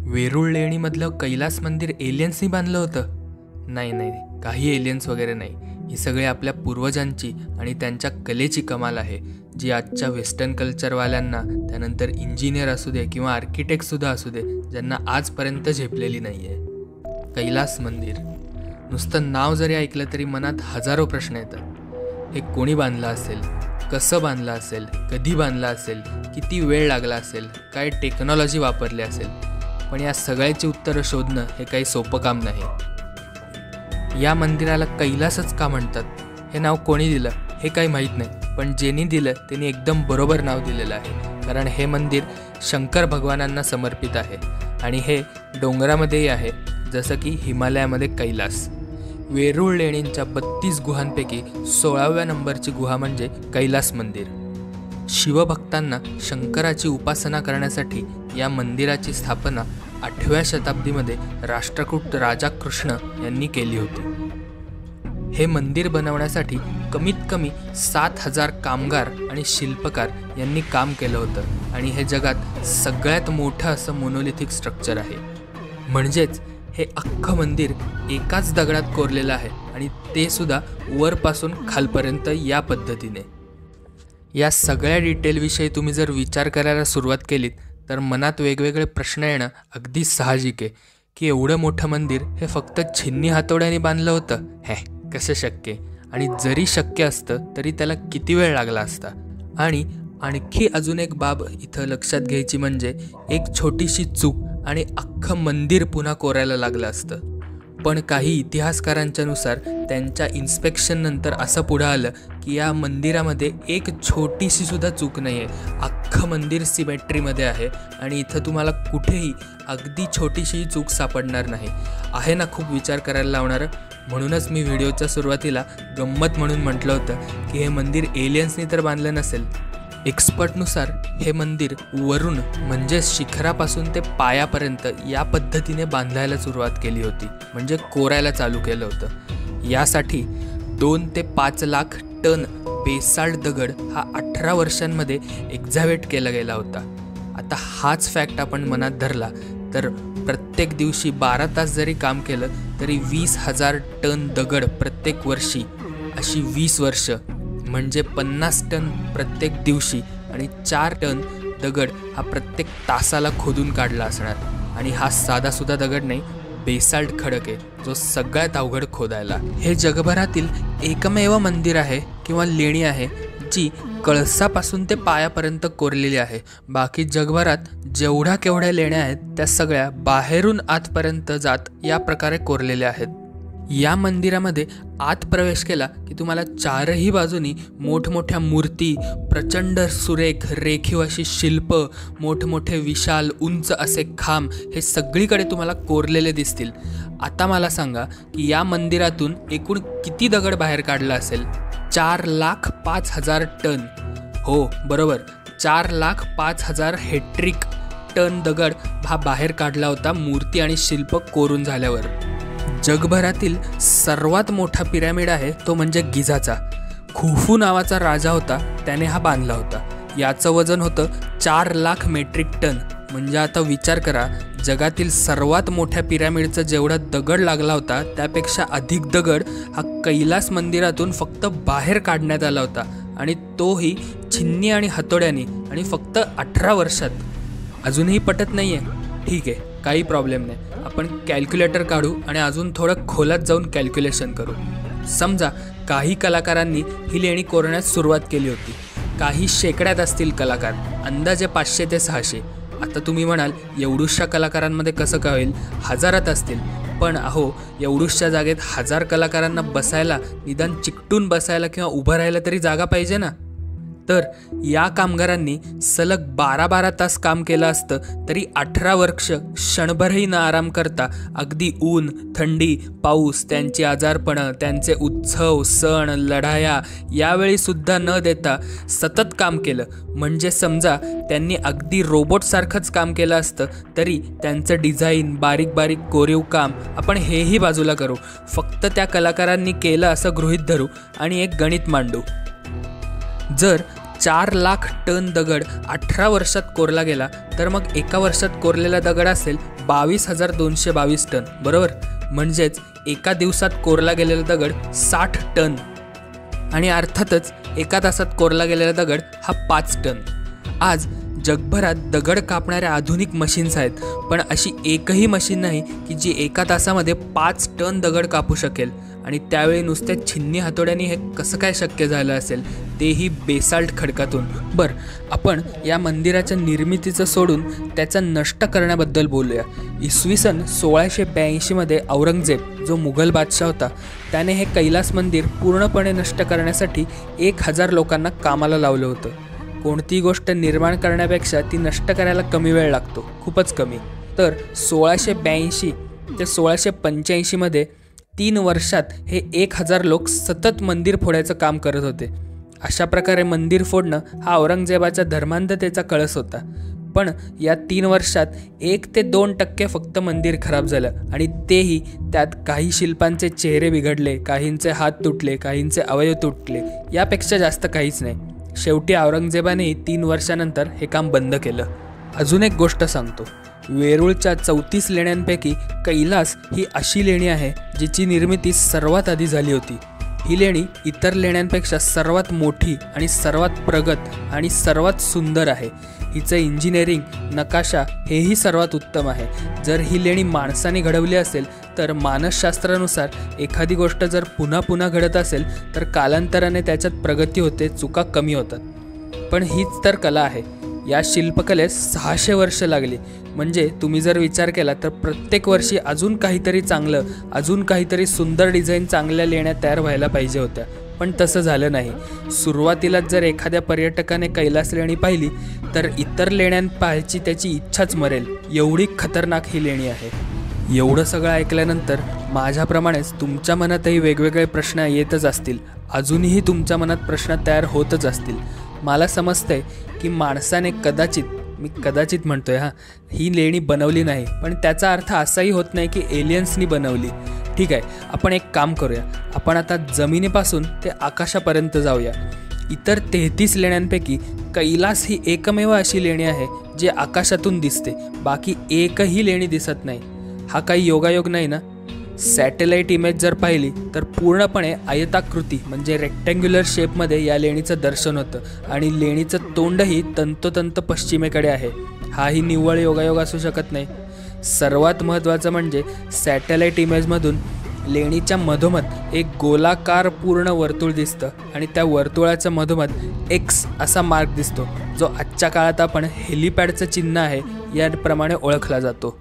वेरूळ लेणीमधलं कैलास मंदिर एलियन्सनी बांधलं होतं? नाही, काही एलियन्स वगैरे नाही. ही सगळी आपल्या पूर्वजांची आणि त्यांच्या कलेची कमाल आहे, जी आजच्या वेस्टर्न कल्चरवाल्यांना, त्यानंतर इंजिनियर असू दे किंवा आर्किटेक्टसुद्धा असू दे, ज्यांना आजपर्यंत झेपलेली नाही आहे. कैलास मंदिर नुसतं नाव जरी ऐकलं तरी मनात हजारो प्रश्न येतात. हे कोणी बांधलं असेल, कसं बांधलं असेल, कधी बांधलं असेल, किती वेळ लागला असेल, काय टेक्नॉलॉजी वापरली असेल. पण या सगळ्याची उत्तरं शोधणं हे काही सोपं काम नाही. या मंदिराला कैलासच का म्हणतात हे नाव कोणी दिलं हे काही माहीत नाही, पण ज्यांनी दिलं त्यांनी एकदम बरोबर नाव दिलेलं आहे. कारण हे मंदिर शंकर भगवानांना समर्पित आहे आणि हे डोंगरामध्येही आहे, जसं की हिमालयामध्ये कैलास. वेरूळ लेणींच्या 32 गुहांपैकी 16व्या नंबरची गुहा म्हणजे कैलास मंदिर. शिवभक्तांना शंकराची उपासना करण्यासाठी या मंदिराची स्थापना 8व्या शताब्दीमध्ये राष्ट्रकूट राजा कृष्ण यांनी केली होती. हे मंदिर बनवण्यासाठी कमीत कमी 7000 कामगार आणि शिल्पकार यांनी काम केलं होतं आणि हे जगात सगळ्यात मोठं असं मोनोलिथिक स्ट्रक्चर आहे. म्हणजेच हे अख्खं मंदिर एकाच दगडात कोरलेलं आहे आणि ते सुद्धा वरपासून खालपर्यंत या पद्धतीने. या सगळ्या डिटेलविषयी तुम्ही जर विचार करायला सुरुवात केलीत तर मनात वेगवेगळे प्रश्न येणं अगदी साहजिक आहे की एवढं मोठं मंदिर हे फक्त छिन्नी हातोड्याने बांधलं होतं? कसं शक्य? आणि जरी शक्य असतं तरी त्याला किती वेळ लागला असता? आणि आणखी अजून एक बाब इथं लक्षात घ्यायची म्हणजे एक छोटीशी चूक आणि अख्खं मंदिर पुन्हा कोरायला लागलं असतं. पण काही इतिहासकारांच्या नुसार त्यांच्या इन्स्पेक्शन नंतर असं पुढं आलं की या मंदिरामध्ये एक छोटीशी सुद्धा चूक नाही आहे. अख्खं मंदिर सिमेट्रीमध्ये आहे आणि इथं तुम्हाला कुठेही अगदी छोटीशी चूक सापडणार नाही. आहे ना खूप विचार करायला लावणारं? म्हणूनच मी व्हिडिओच्या सुरुवातीला गंमत म्हणून म्हटलं होतं की हे मंदिर एलियन्सनी तर बांधलं नसेल. एक्सपर्टनुसार हे मंदिर वरून म्हणजे शिखरापासून ते पायापर्यंत या पद्धतीने बांधायला सुरुवात केली होती, म्हणजे कोरायला चालू केलं होतं. यासाठी 2 ते 5 लाख टन बेसाल्ट दगड हा 18 वर्षांमध्ये एक्झावेट केला गेला होता. आता हाच फॅक्ट आपण मनात धरला तर प्रत्येक दिवशी 12 तास जरी काम केलं तरी 20,000 टन दगड प्रत्येक वर्षी, अशी 20 वर्ष म्हणजे 50 टन प्रत्येक दिवशी आणि 4 टन दगड हा प्रत्येक तासाला खोदून काढला असणार. आणि हा साधासुद्धा दगड नाही, बेसाल्ट खडक आहे जो सगळ्यात अवघड खोदायला. हे जगभरातील एकमेव मंदिर आहे किंवा लेणी आहे जी कळसापासून ते पायापर्यंत कोरलेली आहे. बाकी जगभरात जेवढ्या केवढ्या लेण्या आहेत त्या सगळ्या बाहेरून आतपर्यंत जात या प्रकारे कोरलेल्या आहेत. या मंदिरामध्ये आत प्रवेश केला की तुम्हाला चारही बाजूनी मोठमोठ्या मूर्ती, प्रचंड सुरेख रेखीव अशी शिल्प, मोठमोठे विशाल उंच असे खांब हे सगळीकडे तुम्हाला कोरलेले दिसतील. आता मला सांगा की या मंदिरातून एकूण किती दगड बाहेर काढला असेल? 4,05,000 टन. हो बरोबर, 4,05,000 हेक्ट्रिक टन दगड हा बाहेर काढला होता मूर्ती आणि शिल्प कोरून झाल्यावर. जगभरातील सर्वात मोठा पिरॅमिड आहे तो म्हणजे गिझाचा. खुफू नावाचा राजा होता, त्याने हा बांधला होता. याचं वजन होतं 4 लाख मेट्रिक टन. म्हणजे आता विचार करा, जगातील सर्वात मोठ्या पिरॅमिडचा जेवढा दगड लागला होता त्यापेक्षा अधिक दगड हा कैलास मंदिरातून फक्त बाहेर काढण्यात आला होता, आणि तोही छिन्नी आणि हातोड्याने, आणि फक्त 18 वर्षात. अजूनही पटत नाही आहे? ठीक आहे, काही प्रॉब्लेम नाही. आपण कॅल्क्युलेटर काढू आणि अजून थोडं खोलात जाऊन कॅल्क्युलेशन करू. समजा काही कलाकारांनी ही लेणी कोरण्यास सुरुवात केली होती. काही शेकड्यात असतील कलाकार, अंदाजे 500 ते 600. आता तुम्ही म्हणाल एवढूशा कलाकारांमध्ये कसं काय होईल? हजारात असतील. पण अहो, एवढूशा जागेत 1000 कलाकारांना बसायला, निदान चिकटून बसायला किंवा उभं राहायला तरी जागा पाहिजे ना. तर या कामगारांनी सलग 12-12 तास काम केलं असतं तरी 18 वर्ष क्षणभरही न आराम करता अगदी ऊन, थंडी, पाऊस, त्यांची आजारपणं, त्यांचे उत्सव, सण, लढाया यावेळीसुद्धा न देता सतत काम केलं. म्हणजे समजा त्यांनी अगदी रोबोटसारखंच काम केलं असतं तरी त्यांचं डिझाईन, बारीक बारीक कोरीव काम आपण हेही बाजूला करू. फक्त त्या कलाकारांनी केलं असं गृहीत धरू आणि एक गणित मांडू. जर 4 लाख टन दगड 18 वर्षात कोरला गेला, तर मग एका वर्षात कोरलेला दगड असेल 22,222 टन, बरोबर. म्हणजेच एका दिवसात कोरला गेलेला दगड 60 टन. आणि अर्थातच एका तासात कोरला गेलेला दगड हा 5 टन. आज जगभरात दगड कापणाऱ्या आधुनिक मशीन्स आहेत, पण अशी एकही मशीन नाही की जी एका तासामध्ये 5 टन दगड कापू शकेल. आणि त्यावेळी नुसत्या छिन्नी हातोड्यांनी हे कसं काय शक्य झालं असेल, तेही बेसाल्ट खडकातून. बरं, आपण या मंदिराच्या निर्मितीचं सोडून त्याचा नष्ट करण्याबद्दल बोलूया. इसवी सन 1682मध्ये औरंगजेब, जो मुघल बादशाह होता, त्याने हे कैलास मंदिर पूर्णपणे नष्ट करण्यासाठी 1000 लोकांना कामाला लावलं होतं. कोणतीही गोष्ट निर्माण करण्यापेक्षा ती नष्ट करायला कमी वेळ लागतो, खूपच कमी. तर 1682 ते 1685मध्ये 3 वर्षात हे 1000 लोक सतत मंदिर फोडायचं काम करत होते. अशा प्रकारे मंदिर फोडणं हा औरंगजेबाच्या धर्मांधतेचा कळस होता. पण या 3 वर्षात 1 ते 2% फक्त मंदिर खराब झालं, आणि तेही त्यात काही शिल्पांचे चेहरे बिघडले, काहींचे हात तुटले, काहींचे अवयव तुटले, यापेक्षा जास्त काहीच नाही. शेवटी औरंगजेबाने 3 वर्षानंतर हे काम बंद केलं. अजून एक गोष्ट सांगतो. वेरूळच्या 34 लेण्यांपैकी कैलास ही अशी लेणी आहे जिची निर्मिती सर्वात आधी झाली होती. ही लेणी इतर लेण्यांपेक्षा सर्वात मोठी आणि सर्वात प्रगत आणि सर्वात सुंदर आहे. हिचं इंजिनिअरिंग, नकाशा हेही सर्वात उत्तम आहे. जर ही लेणी माणसाने घडवली असेल तर मानसशास्त्रानुसार एखादी गोष्ट जर पुन्हा पुन्हा घडत असेल तर कालांतराने त्याच्यात प्रगती होते, चुका कमी होतात. पण हीच तर कला आहे. या शिल्पकलेस 600 वर्ष लागली. म्हणजे तुम्ही जर विचार केला तर प्रत्येक वर्षी अजून काहीतरी चांगलं, अजून काहीतरी सुंदर डिझाईन, चांगल्या लेण्या तयार व्हायला पाहिजे होत्या. पण तसं झालं नाही. सुरुवातीलाच जर एखाद्या पर्यटकाने कैलास लेणी पाहिली तर इतर लेण्या पाहायची त्याची इच्छाच मरेल, एवढी खतरनाक ही लेणी आहे. एवढं सगळं ऐकल्यानंतर माझ्याप्रमाणेच तुमच्या मनातही वेगवेगळे प्रश्न येतच असतील. अजूनही तुमच्या मनात प्रश्न तयार होतच असतील. मला समजतंय की माणसाने मी कदाचित म्हणतोय ही लेणी बनवली नाही, पण त्याचा अर्थ असाही होत नाही की एलियन्सनी बनवली. ठीक आहे, आपण एक काम करूया. आपण आता जमिनीपासून ते आकाशापर्यंत जाऊया. इतर 33 लेण्यांपैकी कैलास ही एकमेव अशी लेणी आहे जी आकाशातून दिसते. बाकी एकही लेणी दिसत नाही. हा काही योगायोग नाही ना? सॅटेलाईट इमेज जर पाहिली तर पूर्णपणे आयताकृती म्हणजे रेक्टँग्युलर शेपमध्ये या लेणीचं दर्शन होतं, आणि लेणीचं तोंडही तंतोतंत पश्चिमेकडे आहे. हाही निव्वळ योगायोग असू शकत नाही. सर्वात महत्त्वाचं म्हणजे सॅटेलाईट इमेजमधून लेणीच्या मधोमध एक गोलाकार पूर्ण वर्तुळ दिसतं, आणि त्या वर्तुळाच्या मधोमध एक्स असा मार्क दिसतो, जो आजच्या काळात आपण हेलिपॅडचं चिन्ह आहे याप्रमाणे ओळखला जातो.